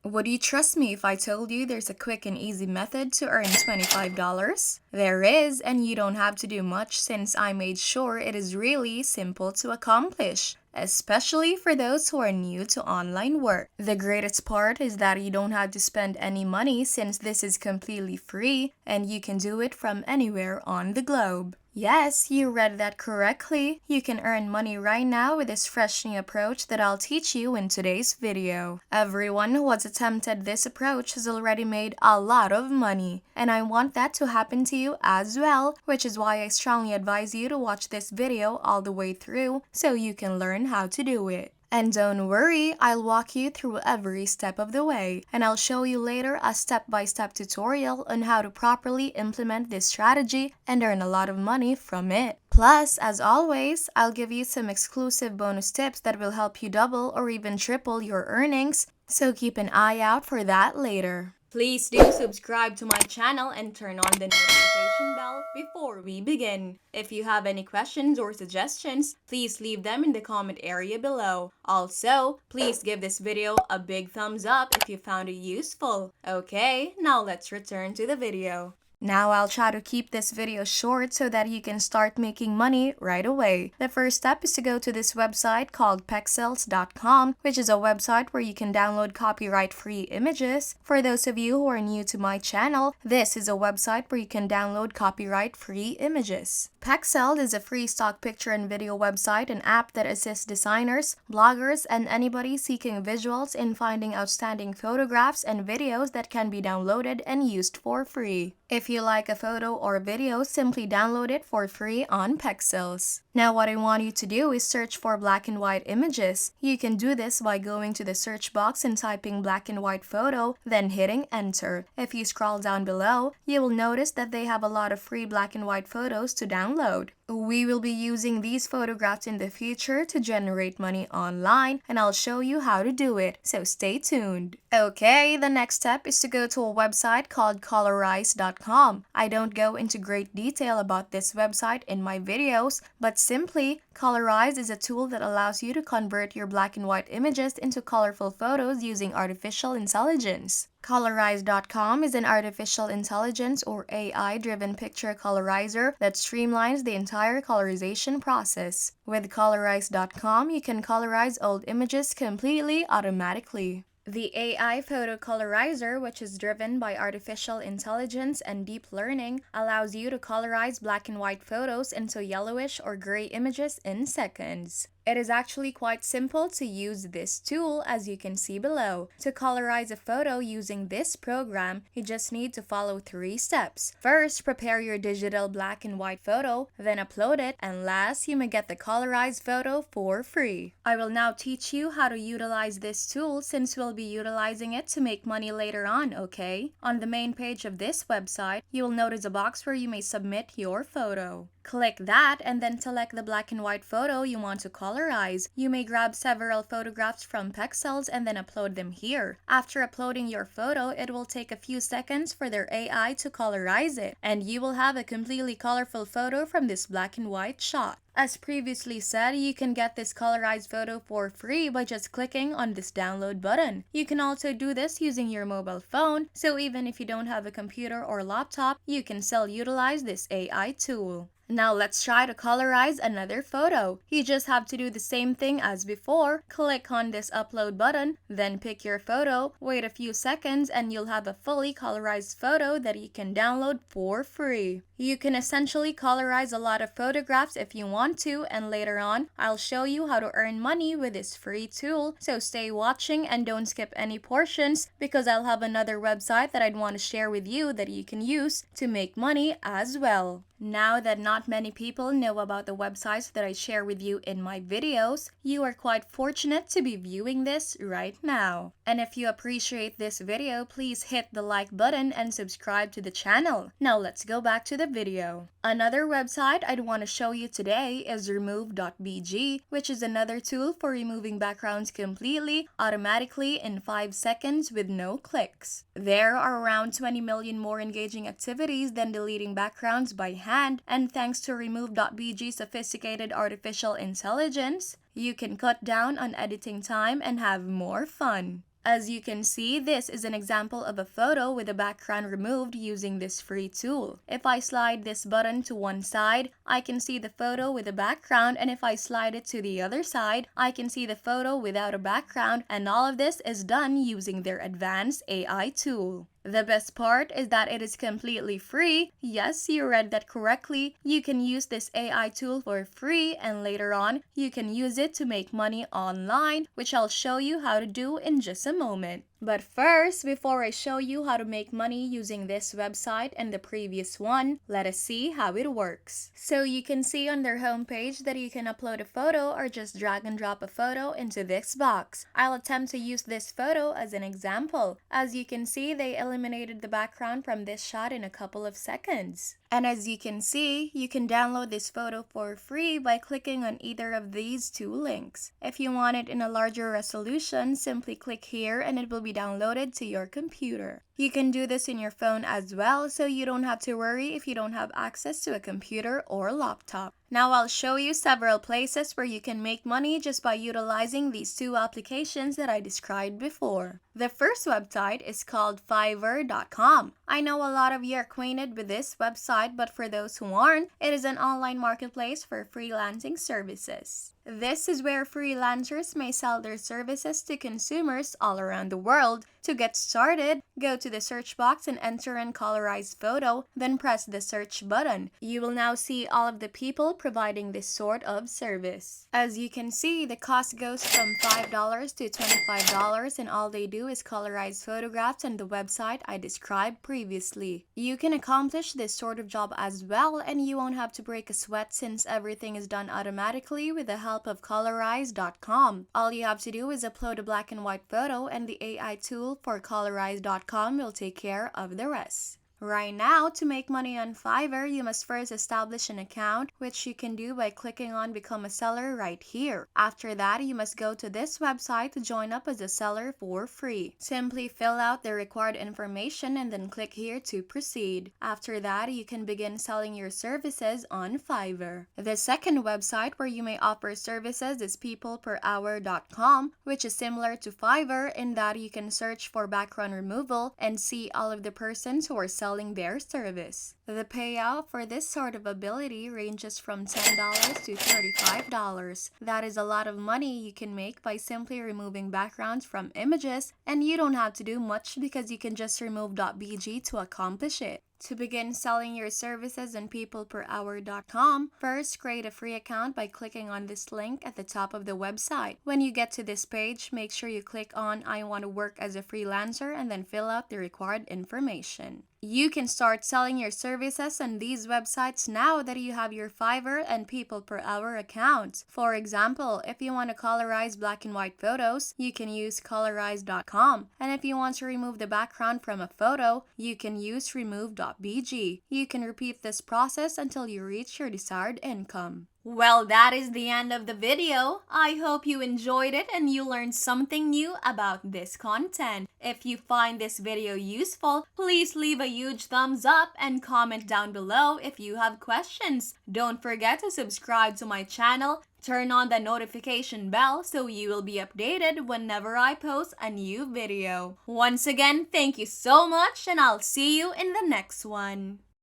Would you trust me if I told you there's a quick and easy method to earn $25? There is, and you don't have to do much since I made sure it is really simple to accomplish, especially for those who are new to online work. The greatest part is that you don't have to spend any money since this is completely free and you can do it from anywhere on the globe. Yes, you read that correctly. You can earn money right now with this fresh new approach that I'll teach you in today's video. Everyone who has attempted this approach has already made a lot of money, and I want that to happen to you as well, which is why I strongly advise you to watch this video all the way through so you can learn how to do it. And don't worry, I'll walk you through every step of the way, and I'll show you later a step-by-step tutorial on how to properly implement this strategy and earn a lot of money from it. Plus, as always, I'll give you some exclusive bonus tips that will help you double or even triple your earnings, so keep an eye out for that later. Please do subscribe to my channel and turn on the notification bell before we begin. If you have any questions or suggestions, please leave them in the comment area below. Also, please give this video a big thumbs up if you found it useful. Okay, now let's return to the video. Now I'll try to keep this video short so that you can start making money right away. The first step is to go to this website called Pexels.com, which is a website where you can download copyright-free images. For those of you who are new to my channel, this is a website where you can download copyright-free images. Pexels is a free stock picture and video website and app that assists designers, bloggers, and anybody seeking visuals in finding outstanding photographs and videos that can be downloaded and used for free. If you like a photo or video, simply download it for free on Pexels. Now what I want you to do is search for black and white images. You can do this by going to the search box and typing black and white photo, then hitting enter. If you scroll down below, you will notice that they have a lot of free black and white photos to download. We will be using these photographs in the future to generate money online, and I'll show you how to do it, so stay tuned. Okay, the next step is to go to a website called Colorize.com. I don't go into great detail about this website in my videos, but simply, Colorize is a tool that allows you to convert your black and white images into colorful photos using artificial intelligence. Colorize.com is an artificial intelligence or AI-driven picture colorizer that streamlines the entire colorization process. With Colorize.com, you can colorize old images completely automatically. The AI photo colorizer, which is driven by artificial intelligence and deep learning, allows you to colorize black and white photos into yellowish or gray images in seconds. It is actually quite simple to use this tool, as you can see below. To colorize a photo using this program, you just need to follow 3 steps. First, prepare your digital black and white photo, then upload it, and last, you may get the colorized photo for free. I will now teach you how to utilize this tool since we'll be utilizing it to make money later on, okay? On the main page of this website, you will notice a box where you may submit your photo. Click that and then select the black and white photo you want to colorize. You may grab several photographs from Pexels and then upload them here. After uploading your photo, it will take a few seconds for their AI to colorize it, and you will have a completely colorful photo from this black and white shot. As previously said, you can get this colorized photo for free by just clicking on this download button. You can also do this using your mobile phone, so even if you don't have a computer or laptop, you can still utilize this AI tool. Now let's try to colorize another photo. You just have to do the same thing as before. Click on this upload button, then pick your photo, wait a few seconds, and you'll have a fully colorized photo that you can download for free. You can essentially colorize a lot of photographs if you want to, and later on, I'll show you how to earn money with this free tool, so stay watching and don't skip any portions because I'll have another website that I'd want to share with you that you can use to make money as well. Now that not many people know about the websites that I share with you in my videos, you are quite fortunate to be viewing this right now. And if you appreciate this video, please hit the like button and subscribe to the channel. Now let's go back to the video. Another website I'd want to show you today is Remove.bg, which is another tool for removing backgrounds completely, automatically in 5 seconds with no clicks. There are around 20 million more engaging activities than deleting backgrounds by hand, and thanks to Remove.bg's sophisticated artificial intelligence, you can cut down on editing time and have more fun. As you can see, this is an example of a photo with the background removed using this free tool. If I slide this button to one side, I can see the photo with a background, and if I slide it to the other side, I can see the photo without a background, and all of this is done using their advanced AI tool. The best part is that it is completely free. Yes, you read that correctly. You can use this AI tool for free, and later on, you can use it to make money online, which I'll show you how to do in just a moment. But first, before I show you how to make money using this website and the previous one, let us see how it works. So you can see on their homepage that you can upload a photo or just drag and drop a photo into this box. I'll attempt to use this photo as an example. As you can see, they eliminated the background from this shot in a couple of seconds. And as you can see, you can download this photo for free by clicking on either of these two links. If you want it in a larger resolution, simply click here and it will be downloaded to your computer. You can do this in your phone as well, so you don't have to worry if you don't have access to a computer or laptop. Now I'll show you several places where you can make money just by utilizing these two applications that I described before. The first website is called Fiverr.com. I know a lot of you are acquainted with this website, but for those who aren't, it is an online marketplace for freelancing services. This is where freelancers may sell their services to consumers all around the world. To get started, go to the search box and enter in colorized photo, then press the search button. You will now see all of the people providing this sort of service. As you can see, the cost goes from $5 to $25, and all they do is colorize photographs on the website I described previously. You can accomplish this sort of job as well, and you won't have to break a sweat since everything is done automatically with the help of Colorize.com. All you have to do is upload a black and white photo, and the AI tool for Colorize.com will take care of the rest. Right now, to make money on Fiverr, you must first establish an account, which you can do by clicking on Become a Seller right here. After that, you must go to this website to join up as a seller for free. Simply fill out the required information and then click here to proceed. After that, you can begin selling your services on Fiverr. The second website where you may offer services is peopleperhour.com, which is similar to Fiverr in that you can search for background removal and see all of the persons who are selling their service. The payout for this sort of ability ranges from $10 to $35. That is a lot of money you can make by simply removing backgrounds from images, and you don't have to do much because you can just remove .bg to accomplish it. To begin selling your services on peopleperhour.com, first create a free account by clicking on this link at the top of the website. When you get to this page, make sure you click on I want to work as a freelancer and then fill out the required information. You can start selling your services on these websites now that you have your Fiverr and People Per Hour accounts. For example, if you want to colorize black and white photos, you can use colorize.com. And if you want to remove the background from a photo, you can use remove.bg. You can repeat this process until you reach your desired income. Well, that is the end of the video. I hope you enjoyed it and you learned something new about this content. If you find this video useful, please leave a huge thumbs up and comment down below if you have questions. Don't forget to subscribe to my channel. Turn on the notification bell so you will be updated whenever I post a new video. Once again, thank you so much and I'll see you in the next one.